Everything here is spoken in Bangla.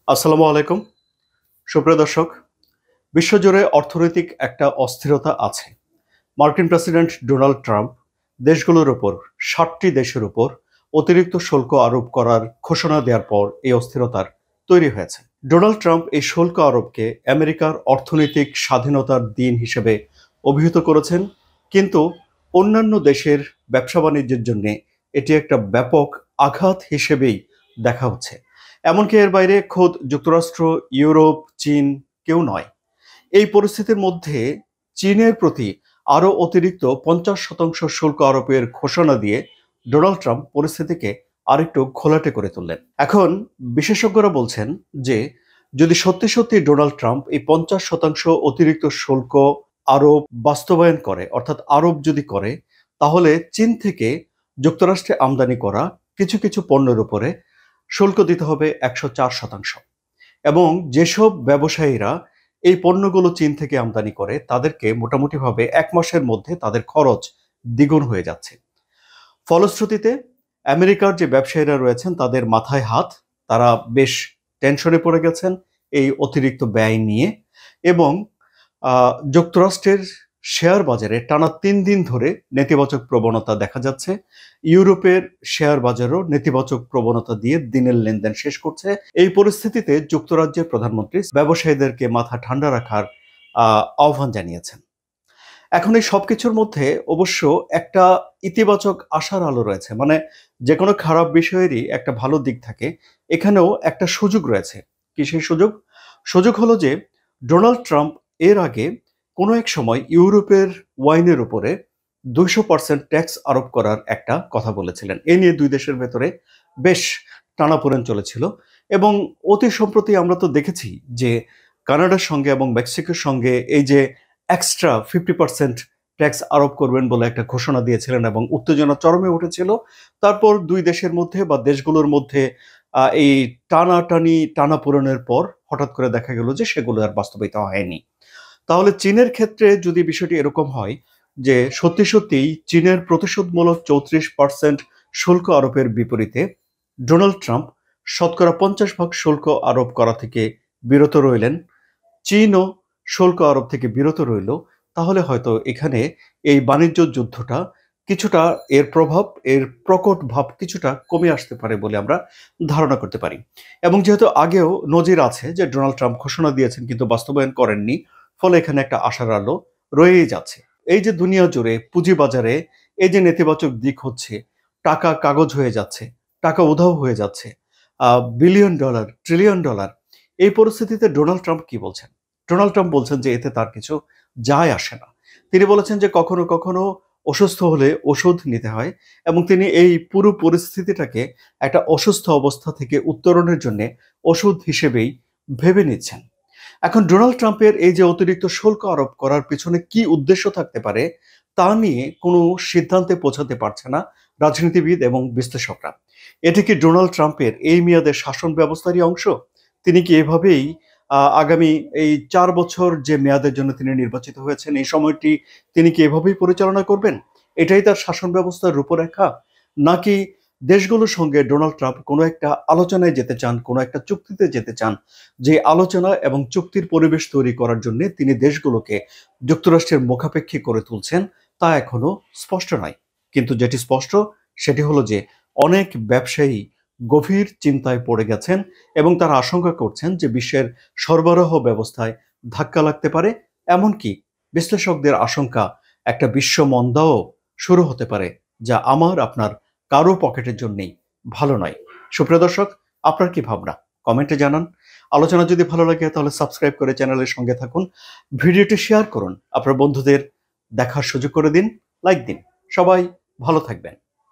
আসসালামু আলাইকুম। সুপ্রিয় দর্শক, বিশ্বজুড়ে অর্থনৈতিক একটা অস্থিরতা আছে। মার্কিন প্রেসিডেন্ট ডোনাল্ড ট্রাম্প দেশগুলোর উপর ৭টি দেশের উপর অতিরিক্ত শুল্ক আরোপ করার ঘোষণা দেওয়ার পর এই অস্থিরতার তৈরি হয়েছে। ডোনাল্ড ট্রাম্প এই শুল্ক আরোপকে আমেরিকার অর্থনৈতিক স্বাধীনতার দিন হিসেবে অভিহিত করেছেন, কিন্তু অন্যান্য দেশের ব্যবসা বাণিজ্যের জন্য এটি একটা ব্যাপক আঘাত হিসেবেই দেখা হচ্ছে। এমনকি এর বাইরে খোদ যুক্তরাষ্ট্র, ইউরোপ, চীন কেউ নয়। এই পরিস্থিতির মধ্যে চীনের প্রতি আরও অতিরিক্ত ৫০% শুল্ক আরোপের ঘোষণা দিয়ে ডোনাল্ড ট্রাম্প পরিস্থিতিকে আরেকটু ঘোলাটে করে তুললেন। এখন বিশেষজ্ঞরা বলছেন যে যদি সত্যি সত্যি ডোনাল্ড ট্রাম্প এই ৫০% অতিরিক্ত শুল্ক আরোপ বাস্তবায়ন করে, অর্থাৎ আরোপ যদি করে, তাহলে চীন থেকে যুক্তরাষ্ট্রে আমদানি করা কিছু কিছু পণ্যের উপরে শুল্ক দিতে হবে ১০৪%। এবং যেসব ব্যবসায়ীরা এই পণ্যগুলো চীন থেকে আমদানি করে তাদেরকে মোটামুটিভাবে ১ মাসের মধ্যে তাদের খরচ দ্বিগুণ হয়ে যাচ্ছে। ফলশ্রুতিতে আমেরিকার যে ব্যবসায়ীরা রয়েছেন তাদের মাথায় হাত, তারা বেশ টেনশনে পড়ে গেছেন এই অতিরিক্ত ব্যয় নিয়ে। এবং যুক্তরাষ্ট্রের শেয়ার বাজারে টানা ৩ দিন ধরে নেতিবাচক প্রবণতা দেখা যাচ্ছে। ইউরোপের শেয়ার বাজারও নেতিবাচক প্রবণতা দিয়ে দিনের লেনদেন শেষ করছে। এই পরিস্থিতিতে যুক্তরাজ্যের প্রধানমন্ত্রী ব্যবসায়ীদেরকে মাথা ঠান্ডা রাখার আহ্বান জানিয়েছেন। এখন এই সবকিছুর মধ্যে অবশ্য একটা ইতিবাচক আশার আলো রয়েছে। মানে যেকোনো খারাপ বিষয়েরই একটা ভালো দিক থাকে। এখানেও একটা সুযোগ রয়েছে। কি সেই সুযোগ? সুযোগ হলো যে ডোনাল্ড ট্রাম্প এর আগে কোনো এক সময় ইউরোপের ওয়াইনের উপরে ২০০% ট্যাক্স আরোপ করার একটা কথা বলেছিলেন। এ নিয়ে দুই দেশের ভেতরে বেশ টানাপোড়েন চলেছিল। এবং অতি সম্প্রতি আমরা তো দেখেছি যে কানাডার সঙ্গে এবং মেক্সিকোর সঙ্গে এই যে এক্সট্রা 50% ট্যাক্স আরোপ করবেন বলে একটা ঘোষণা দিয়েছিলেন এবং উত্তেজনা চরমে উঠেছিল। তারপর দুই দেশের মধ্যে বা দেশগুলোর মধ্যে এই টানাপোড়েনের পর হঠাৎ করে দেখা গেল যে সেগুলো আর বাস্তবায়িত হয়নি। তাহলে চীনের ক্ষেত্রে যদি বিষয়টি এরকম হয় যে সত্যি সত্যিই চীনের প্রতিশোধমূলক ৩৪% শুল্ক আরোপের বিপরীতে ডোনাল্ড ট্রাম্প শতকরা ৫০% শুল্ক আরোপ করা থেকে বিরত রইলেন, চীনও শুল্ক আরোপ থেকে বিরত রইল, তাহলে হয়তো এখানে এই বাণিজ্য যুদ্ধটা কিছুটা এর প্রকট ভাব কিছুটা কমে আসতে পারে বলে আমরা ধারণা করতে পারি। এবং যেহেতু আগেও নজির আছে যে ডোনাল্ড ট্রাম্প ঘোষণা দিয়েছেন কিন্তু বাস্তবায়ন করেননি, ফলে এখানে একটা আশার আলো রয়েই যাচ্ছে। এই যে দুনিয়া জুড়ে পুঁজিবাজারে এই যে নেতিবাচক দিক হচ্ছে, টাকা কাগজ হয়ে যাচ্ছে, টাকা উধাও হয়ে যাচ্ছে, বিলিয়ন ডলার, ট্রিলিয়ন ডলার, এই পরিস্থিতিতে ডোনাল্ড ট্রাম্প কি বলছেন? ডোনাল্ড ট্রাম্প বলছেন যে এতে তার কিছু যায় আসে না। তিনি বলেছেন যে কখনো কখনো অসুস্থ হলে ওষুধ নিতে হয় এবং তিনি এই পুরো পরিস্থিতিটাকে একটা অসুস্থ অবস্থা থেকে উত্তরণের জন্য ওষুধ হিসেবেই ভেবে নিচ্ছেন। এখন ডোনাল্ড ট্রাম্পের এই যে অতিরিক্ত শুল্ক আরোপ করার পিছনে কি উদ্দেশ্য থাকতে পারে তা নিয়ে কোনো সিদ্ধান্তে পৌঁছাতে পারছে না রাজনীতিবিদ এবং বিশ্লেষকরা। এটি কি ডোনাল্ড ট্রাম্পের এই মেয়াদের শাসন ব্যবস্থারই অংশ? তিনি কি এভাবেই আগামী এই ৪ বছর যে মেয়াদের জন্য তিনি নির্বাচিত হয়েছেন এই সময়টি তিনি কি এভাবেই পরিচালনা করবেন? এটাই তার শাসন ব্যবস্থার রূপরেখা? নাকি দেশগুলোর সঙ্গে ডোনাল্ড ট্রাম্প কোনো একটা আলোচনায় যেতে চান, কোনো একটা চুক্তিতে যেতে চান, যে আলোচনা এবং চুক্তির পরিবেশ তৈরি করার জন্য তিনি দেশগুলোকে যুক্তরাষ্ট্রের মুখাপেক্ষী করে তুলছেন তা এখনো স্পষ্ট নয়। কিন্তু যেটি স্পষ্ট সেটি হলো যে অনেক ব্যবসায়ী গভীর চিন্তায় পড়ে গেছেন এবং তারা আশঙ্কা করছেন যে বিশ্বের সরবরাহ ব্যবস্থায় ধাক্কা লাগতে পারে। এমনকি বিশ্লেষকদের আশঙ্কা একটা বিশ্ব মন্দাও শুরু হতে পারে, যা আমার আপনার কারো পকেটের জন্যই ভালো নয়। সুপ্রিয় দর্শক, আপনার কি ভাবনা কমেন্টে জানান। আলোচনা যদি ভালো লাগে তাহলে সাবস্ক্রাইব করে চ্যানেলের সঙ্গে থাকুন। ভিডিওটি শেয়ার করুন, আপনার বন্ধুদের দেখার সুযোগ করে দিন, লাইক দিন। সবাই ভালো থাকবেন।